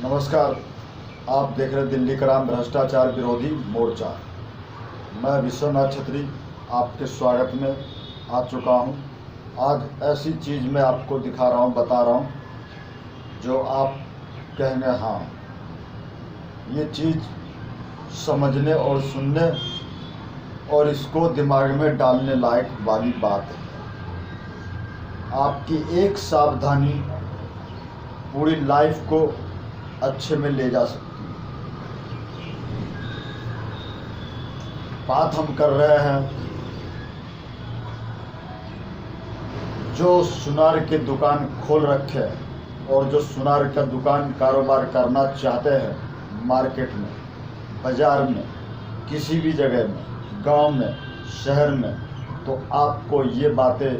नमस्कार। आप देख रहे दिल्ली क्राइम भ्रष्टाचार विरोधी मोर्चा। मैं विश्वनाथ छत्री आपके स्वागत में आ चुका हूं। आज ऐसी चीज़ मैं आपको दिखा रहा हूं, बता रहा हूं जो आप कहेंगे हाँ, ये चीज़ समझने और सुनने और इसको दिमाग में डालने लायक वाली बात है। आपकी एक सावधानी पूरी लाइफ को अच्छे में ले जा सकती है। बात हम कर रहे हैं जो सुनार की दुकान खोल रखे हैं और जो सुनार का दुकान कारोबार करना चाहते हैं, मार्केट में, बाज़ार में, किसी भी जगह में, गांव में, शहर में, तो आपको ये बातें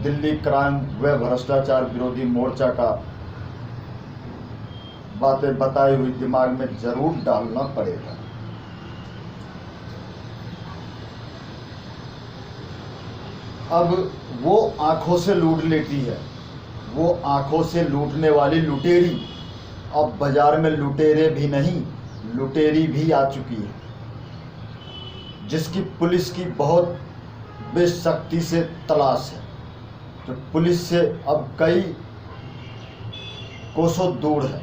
दिल्ली क्राइम व भ्रष्टाचार विरोधी मोर्चा का बातें बताई हुई दिमाग में जरूर डालना पड़ेगा। अब वो आंखों से लूट लेती है, वो आंखों से लूटने वाली लुटेरी अब बाजार में लुटेरे भी नहीं, लुटेरी भी आ चुकी है, जिसकी पुलिस की बहुत बेसख्ती से तलाश है, जो पुलिस से अब कई कोसों दूर है।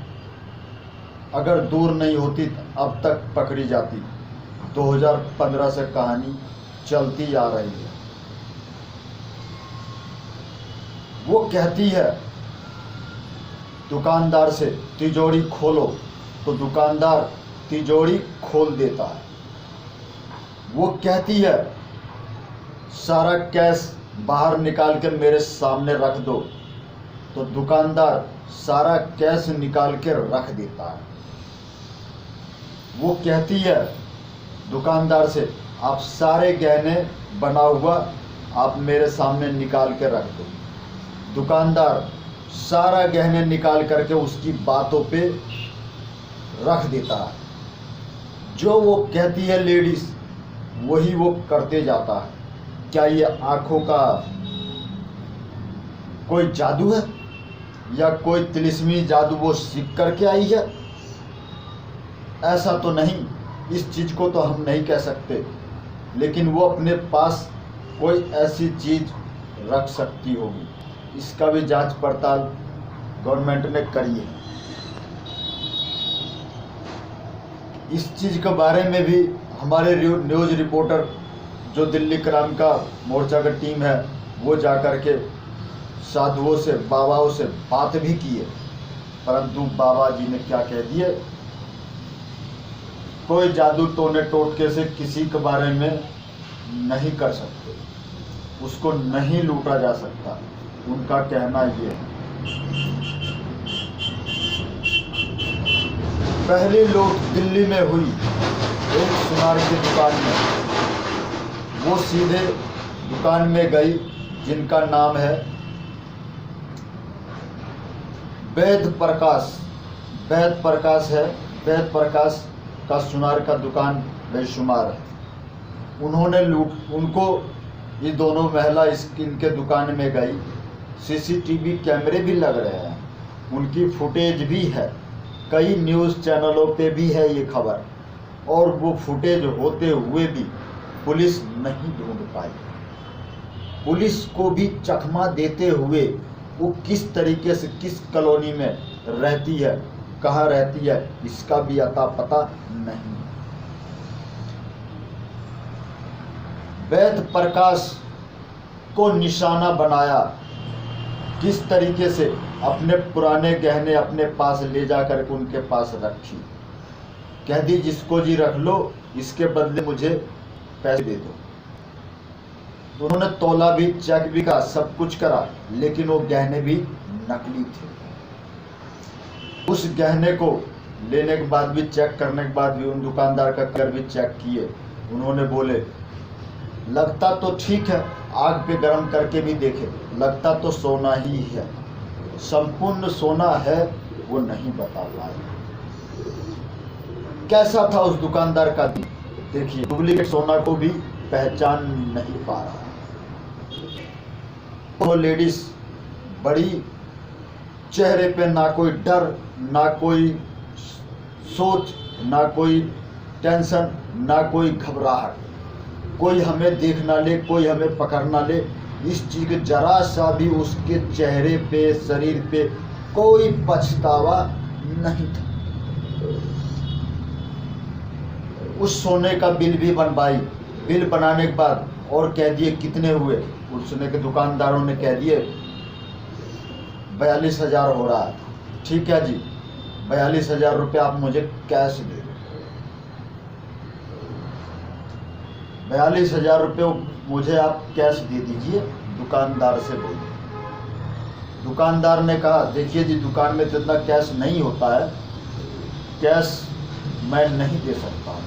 अगर दूर नहीं होती तो अब तक पकड़ी जाती। 2015 से कहानी चलती आ रही है। वो कहती है दुकानदार से तिजोरी खोलो, तो दुकानदार तिजोरी खोल देता है। वो कहती है सारा कैश बाहर निकाल के मेरे सामने रख दो, तो दुकानदार सारा कैश निकाल के रख देता है। वो कहती है दुकानदार से आप सारे गहने बना हुआ आप मेरे सामने निकाल के रख दो। दुकानदार सारा गहने निकाल करके उसकी बातों पे रख देता है। जो वो कहती है लेडीज, वही वो करते जाता है। क्या ये आंखों का कोई जादू है या कोई तिलिस्मी जादू वो सीख करके आई है? ऐसा तो नहीं, इस चीज़ को तो हम नहीं कह सकते, लेकिन वो अपने पास कोई ऐसी चीज़ रख सकती होगी। इसका भी जांच पड़ताल गवर्नमेंट ने करी है। इस चीज़ के बारे में भी हमारे न्यूज़ रिपोर्टर जो दिल्ली क्राइम का मोर्चा का टीम है, वो जा कर के साधुओं से, बाबाओं से बात भी की है, परंतु बाबा जी ने क्या कह दिए, कोई जादू टोने टोटके से किसी के बारे में नहीं कर सकते, उसको नहीं लूटा जा सकता। उनका कहना ये है। पहली लूट दिल्ली में हुई एक सुनार की दुकान में। वो सीधे दुकान में गई जिनका नाम है वैद प्रकाश। वैद प्रकाश है, वैद प्रकाश का सुनार का दुकान बेशुमार है। उन्होंने उनको ये दोनों महिला इनके दुकान में गई। सीसीटीवी कैमरे भी लग रहे हैं, उनकी फुटेज भी है, कई न्यूज़ चैनलों पे भी है ये खबर, और वो फुटेज होते हुए भी पुलिस नहीं ढूंढ पाई। पुलिस को भी चकमा देते हुए वो किस तरीके से किस कॉलोनी में रहती है, कहाँ रहती है, इसका भी अता पता नहीं। वैद प्रकाश को निशाना बनाया, किस तरीके से अपने पुराने गहने अपने पास ले जा करके उनके पास रखी। कह दी जिसको जी रख लो, इसके बदले मुझे पैसे दे दो। तो उन्होंने तोला भी, चेक भी करा, सब कुछ करा, लेकिन वो गहने भी नकली थे। उस गहने को लेने के बाद भी, चेक करने के बाद भी, उन दुकानदार का कर भी चेक किए। उन्होंने बोले लगता तो ठीक है, आग पे गर्म करके भी देखे, लगता तो सोना ही है, संपूर्ण सोना है वो नहीं बता पाए। कैसा था उस दुकानदार का दिल, देखिए, डुप्लीकेट सोना को भी पहचान नहीं पा रहा। वो लेडीज बड़ी चेहरे पे ना कोई डर, ना कोई सोच, ना कोई टेंशन, ना कोई घबराहट, कोई हमें देख ना ले, कोई हमें पकड़ ना ले। इस चीज़ के जरा सा भी उसके चेहरे पे, शरीर पे कोई पछतावा नहीं था। उस सोने का बिल भी बनवाई। बिल बनाने के बाद और कह दिए कितने हुए। उसने के दुकानदारों ने कह दिए 42,000 हो रहा है। ठीक है जी, 42,000 रुपये आप मुझे कैश दे दो। 42,000 रुपये मुझे आप कैश दे दीजिए, दुकानदार से बोलिए। दुकानदार ने कहा देखिए जी, दुकान में जितना कैश नहीं होता है, कैश मैं नहीं दे सकता,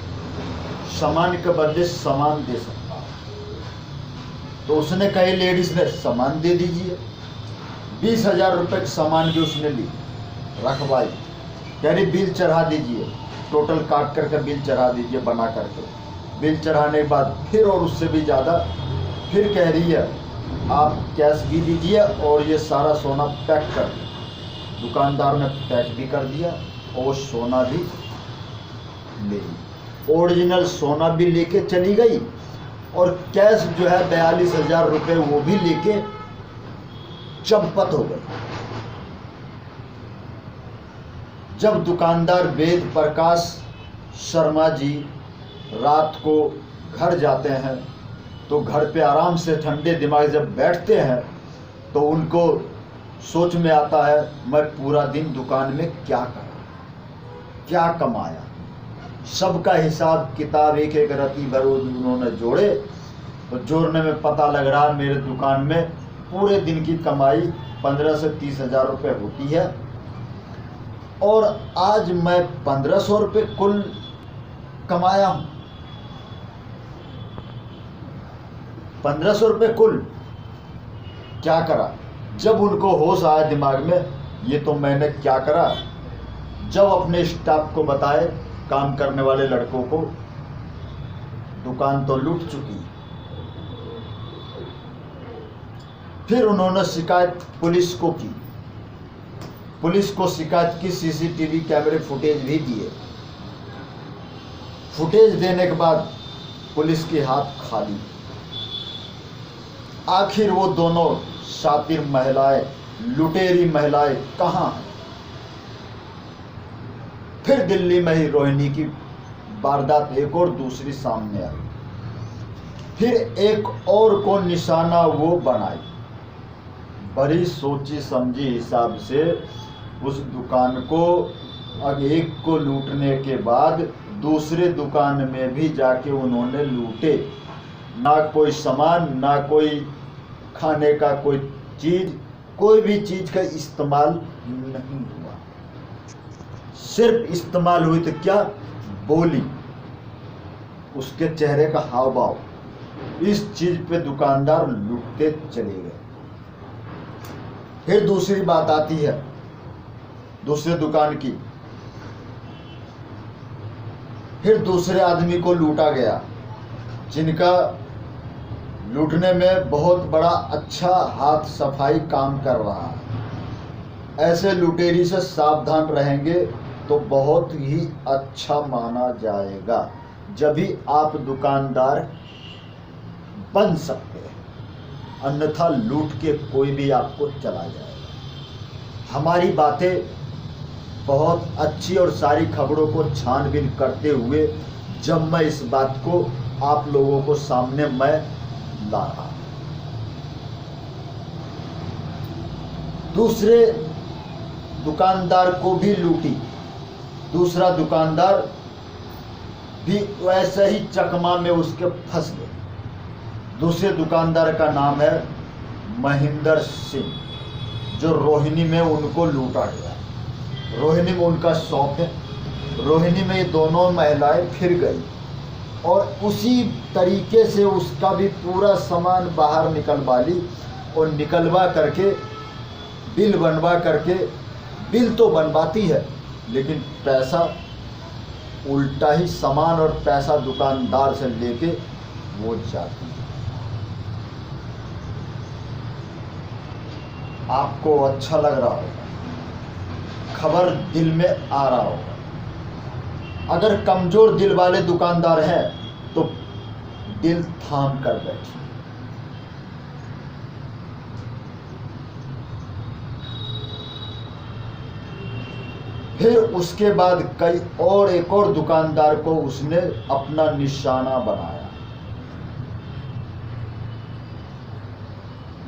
सामान के बदले सामान दे सकता हूँ। तो उसने कही लेडीज ने सामान दे दीजिए। 20,000 रुपये की सामान भी उसने ली, रखवाई। कह रही बिल चढ़ा दीजिए, टोटल काट करके बिल चढ़ा दीजिए बना करके। बिल चढ़ाने के बाद फिर और उससे भी ज़्यादा फिर कह रही है आप कैश भी दीजिए और ये सारा सोना पैक कर दो। दुकानदार ने पैक भी कर दिया और सोना भी ले ली। ओरिजिनल सोना भी लेके चली गई और कैश जो है 42,000 रुपये वो भी लेके चंपत हो गई। जब दुकानदार वेद प्रकाश शर्मा जी रात को घर जाते हैं तो घर पे आराम से ठंडे दिमाग जब बैठते हैं तो उनको सोच में आता है मैं पूरा दिन दुकान में क्या करा, क्या कमाया। सबका हिसाब किताब एक एक रत्ती भर उन्होंने जोड़े तो जोड़ने में पता लग रहा है मेरे दुकान में पूरे दिन की कमाई 15 से 30,000 रुपये होती है और आज मैं 1,500 रुपये कुल कमाया हूँ। 1,500 रुपये कुल क्या करा। जब उनको होश आया दिमाग में ये तो मैंने क्या करा, जब अपने स्टाफ को बताए, काम करने वाले लड़कों को, दुकान तो लूट चुकी। फिर उन्होंने शिकायत पुलिस को की। पुलिस को शिकायत की, सीसीटीवी कैमरे फुटेज भी दिए। फुटेज देने के बाद पुलिस के हाथ खाली। आखिर वो दोनों शातिर महिलाएं, लुटेरी महिलाएं कहाँ हैं। फिर दिल्ली में ही रोहिणी की वारदात एक और दूसरी सामने आई। फिर एक और को निशाना वो बनाई। बड़ी सोची समझी हिसाब से उस दुकान को, अब एक को लूटने के बाद दूसरे दुकान में भी जाके उन्होंने लूटे। ना कोई सामान, ना कोई खाने का कोई चीज़, कोई भी चीज़ का इस्तेमाल नहीं हुआ। सिर्फ इस्तेमाल हुई तो क्या, बोली, उसके चेहरे का हाव भाव। इस चीज़ पे दुकानदार लूटते चले गए। फिर दूसरी बात आती है दूसरे दुकान की। फिर दूसरे आदमी को लूटा गया जिनका लूटने में बहुत बड़ा अच्छा हाथ सफाई काम कर रहा है। ऐसे लुटेरी से सावधान रहेंगे तो बहुत ही अच्छा माना जाएगा, जब भी आप दुकानदार बन सकते हैं, अन्यथा लूट के कोई भी आपको चला जाएगा। हमारी बातें बहुत अच्छी और सारी खबरों को छानबीन करते हुए जब मैं इस बात को आप लोगों को सामने मैं ला रहा। दूसरे दुकानदार को भी लूटी। दूसरा दुकानदार भी वैसे ही चकमा में उसके फंस गए। दूसरे दुकानदार का नाम है महेंद्र सिंह, जो रोहिणी में उनको लूटा गया। रोहिणी में उनका शॉप है। रोहिणी में ये दोनों महिलाएं फिर गई और उसी तरीके से उसका भी पूरा सामान बाहर निकलवा ली और निकलवा करके बिल बनवा करके, बिल तो बनवाती है लेकिन पैसा उल्टा ही, सामान और पैसा दुकानदार से लेके वो जाती है। आपको अच्छा लग रहा होगा, खबर दिल में आ रहा होगा। अगर कमजोर दिल वाले दुकानदार हैं तो दिल थाम कर बैठिए। फिर उसके बाद एक और दुकानदार को उसने अपना निशाना बनाया।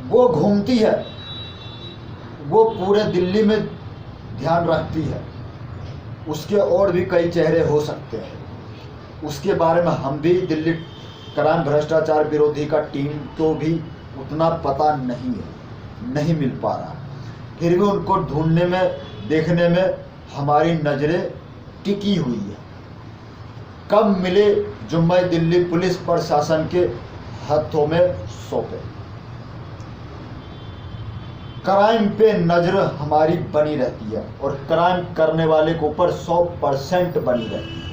वो घूमती है, वो पूरे दिल्ली में ध्यान रखती है। उसके और भी कई चेहरे हो सकते हैं, उसके बारे में हम भी दिल्ली क्राइम भ्रष्टाचार विरोधी का टीम को भी उतना पता नहीं है, नहीं मिल पा रहा। फिर भी उनको ढूंढने में, देखने में हमारी नज़रें टिकी हुई है। कब मिले जो मैं दिल्ली पुलिस प्रशासन के हाथों में सौंपे। क्राइम पे नज़र हमारी बनी रहती है और क्राइम करने वाले के ऊपर 100% बनी रहती है।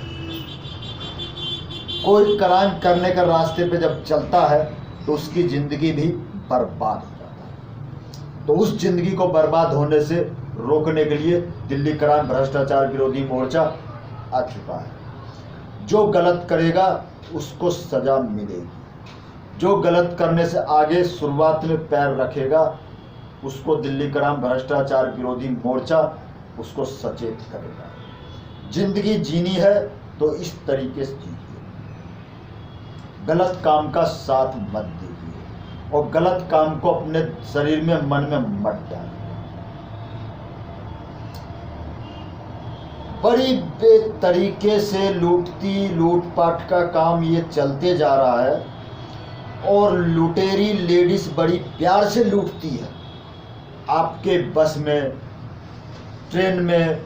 कोई क्राइम करने के रास्ते पे जब चलता है तो उसकी ज़िंदगी भी बर्बाद हो जाता है। तो उस ज़िंदगी को बर्बाद होने से रोकने के लिए दिल्ली क्राइम भ्रष्टाचार विरोधी मोर्चा आ चुका है। जो गलत करेगा उसको सज़ा मिलेगी, जो गलत करने से आगे शुरुआत में पैर रखेगा उसको दिल्ली क्राइम भ्रष्टाचार विरोधी मोर्चा उसको सचेत करेगा। जिंदगी जीनी है तो इस तरीके से जीजिए, गलत काम का साथ मत दीजिए और गलत काम को अपने शरीर में, मन में मत डालिए। बड़ी बेतरीके से लूटपाट का काम ये चलते जा रहा है और लुटेरी लेडीज बड़ी प्यार से लूटती है। आपके बस में, ट्रेन में,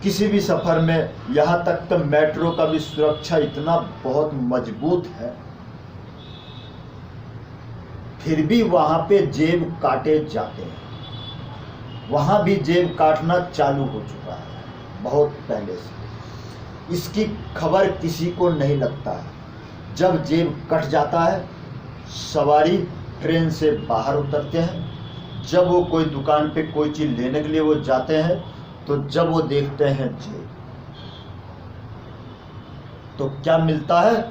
किसी भी सफ़र में, यहाँ तक तो मेट्रो का भी सुरक्षा इतना बहुत मजबूत है, फिर भी वहाँ पे जेब काटे जाते हैं। वहाँ भी जेब काटना चालू हो चुका है बहुत पहले से। इसकी खबर किसी को नहीं लगता है। जब जेब कट जाता है, सवारी ट्रेन से बाहर उतरते हैं, जब वो कोई दुकान पे कोई चीज़ लेने के लिए वो जाते हैं, तो जब वो देखते हैं जेब, तो क्या मिलता है?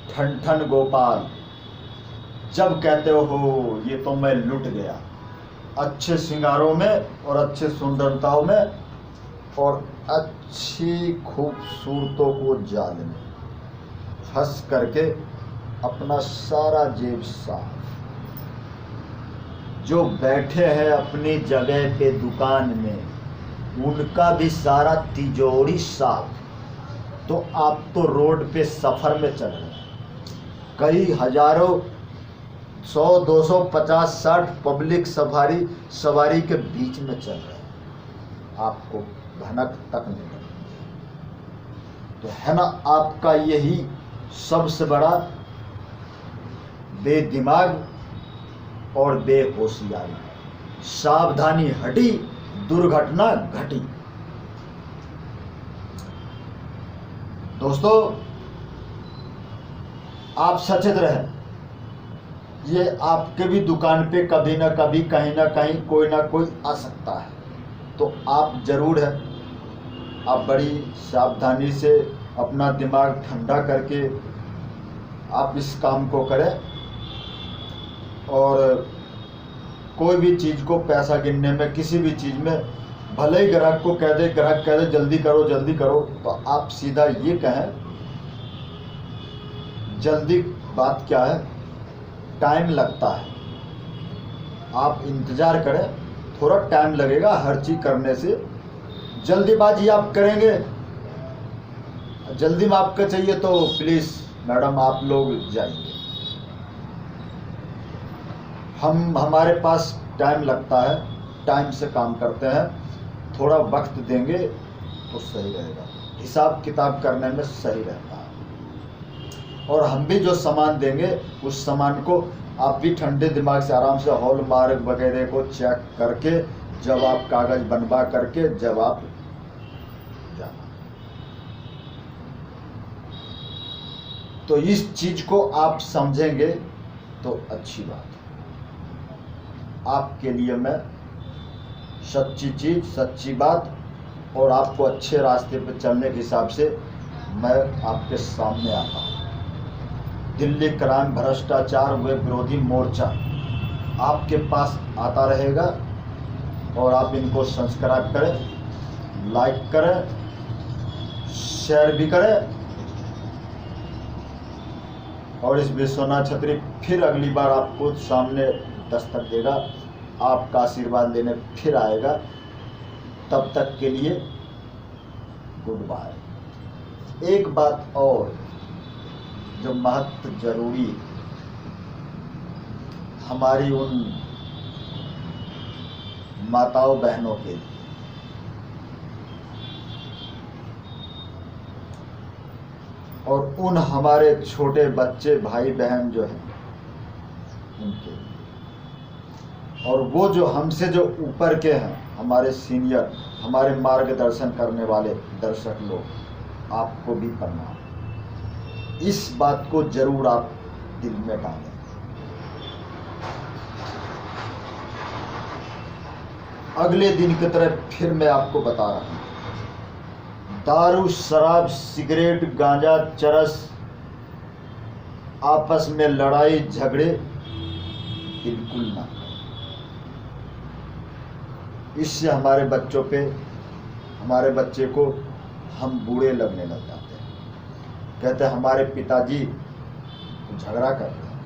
ठन ठन गोपाल। जब कहते हो ये तो मैं लुट गया, अच्छे श्रृंगारों में और अच्छे सुंदरताओं में और अच्छी खूबसूरतों को जाल में फंस करके अपना सारा जेब साफ। जो बैठे हैं अपनी जगह पे दुकान में, उनका भी सारा तिजोरी साफ। तो आप तो रोड पे सफ़र में चल रहे हैं, कई हजारों, 100, 200, 50, 60 पब्लिक सवारी के बीच में चल रहे हैं, आपको भनक तक नहीं लगी। तो है ना आपका यही सबसे बड़ा बेदिमाग और बेहोशियारी। सावधानी हटी, दुर्घटना घटी। दोस्तों, आप सचेत रहें। ये आपके भी दुकान पे कभी ना कभी, कहीं ना कहीं कोई ना कोई आ सकता है, तो आप ज़रूर है, आप बड़ी सावधानी से अपना दिमाग ठंडा करके आप इस काम को करें। और कोई भी चीज़ को पैसा गिनने में, किसी भी चीज़ में, भले ही ग्राहक कह दे जल्दी करो जल्दी करो, तो आप सीधा ये कहें, जल्दी बात क्या है, टाइम लगता है, आप इंतज़ार करें, थोड़ा टाइम लगेगा हर चीज़ करने से। जल्दीबाजी आप करेंगे, जल्दी में आपका चाहिए तो प्लीज़ मैडम आप लोग जाइए। हमारे पास टाइम लगता है, टाइम से काम करते हैं, थोड़ा वक्त देंगे तो सही रहेगा, हिसाब किताब करने में सही रहता है। और हम भी जो सामान देंगे उस सामान को आप भी ठंडे दिमाग से आराम से हॉलमार्क वगैरह को चेक करके, जब आप कागज़ बनवा करके जब आप जाना। तो इस चीज़ को आप समझेंगे तो अच्छी बात है। आपके लिए मैं सच्ची चीज़, सच्ची बात और आपको अच्छे रास्ते पर चलने के हिसाब से मैं आपके सामने आता हूँ। दिल्ली क्राइम भ्रष्टाचार व विरोधी मोर्चा आपके पास आता रहेगा और आप इनको सब्सक्राइब करें, लाइक करें, शेयर भी करें। और इस विश्वनाथ छतरी फिर अगली बार आपको सामने दस्तक देगा, आपका आशीर्वाद लेने फिर आएगा। तब तक के लिए गुड बाय। एक बात और जो महत्व जरूरी है, हमारी उन माताओं बहनों के लिए, और उन हमारे छोटे बच्चे भाई बहन जो हैं उनके लिए, और वो जो हमसे जो ऊपर के हैं, हमारे सीनियर, हमारे मार्गदर्शन करने वाले दर्शक लोग, आपको भी प्रणाम। इस बात को जरूर आप दिल में डालें। अगले दिन की तरह फिर मैं आपको बता रहा हूँ, दारू, शराब, सिगरेट, गांजा, चरस, आपस में लड़ाई झगड़े बिल्कुल ना करें। इससे हमारे बच्चों पे, हमारे बच्चे को हम बूढ़े लगने लग जाते हैं। कहते हैं हमारे पिताजी तो झगड़ा कर रहे हैं,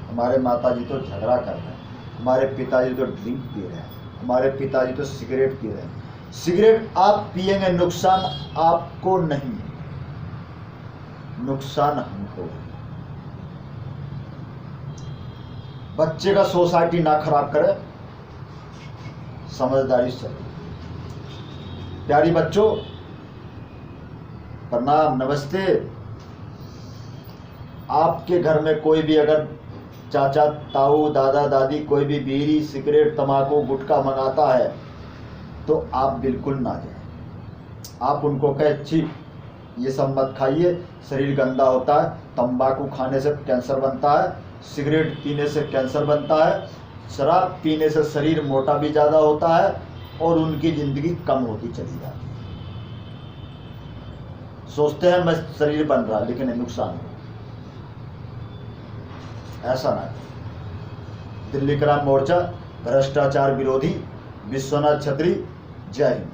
हमारे माताजी तो झगड़ा कर रहे हैं, हमारे पिताजी तो ड्रिंक पी रहे हैं, हमारे पिताजी तो सिगरेट पी रहे हैं। सिगरेट आप पिएंगे, नुकसान आपको नहीं, नुकसान हमको। बच्चे का सोसाइटी ना खराब करे, समझदारी से। प्यारी बच्चों, प्रणाम, नमस्ते। आपके घर में कोई भी अगर चाचा, ताऊ, दादा, दादी कोई भी बीड़ी, सिगरेट, तंबाकू, गुटखा मंगाता है तो आप बिल्कुल ना जाएं। आप उनको कहें छी, ये सब मत खाइए, शरीर गंदा होता है, तंबाकू खाने से कैंसर बनता है, सिगरेट पीने से कैंसर बनता है, शराब पीने से शरीर मोटा भी ज़्यादा होता है और उनकी ज़िंदगी कम होती चली जाती है। सोचते हैं मैं शरीर बन रहा, लेकिन नुकसान हो, ऐसा ना करें। दिल्ली क्राइम मोर्चा भ्रष्टाचार विरोधी, विश्वनाथ छतरी, जय हिंद।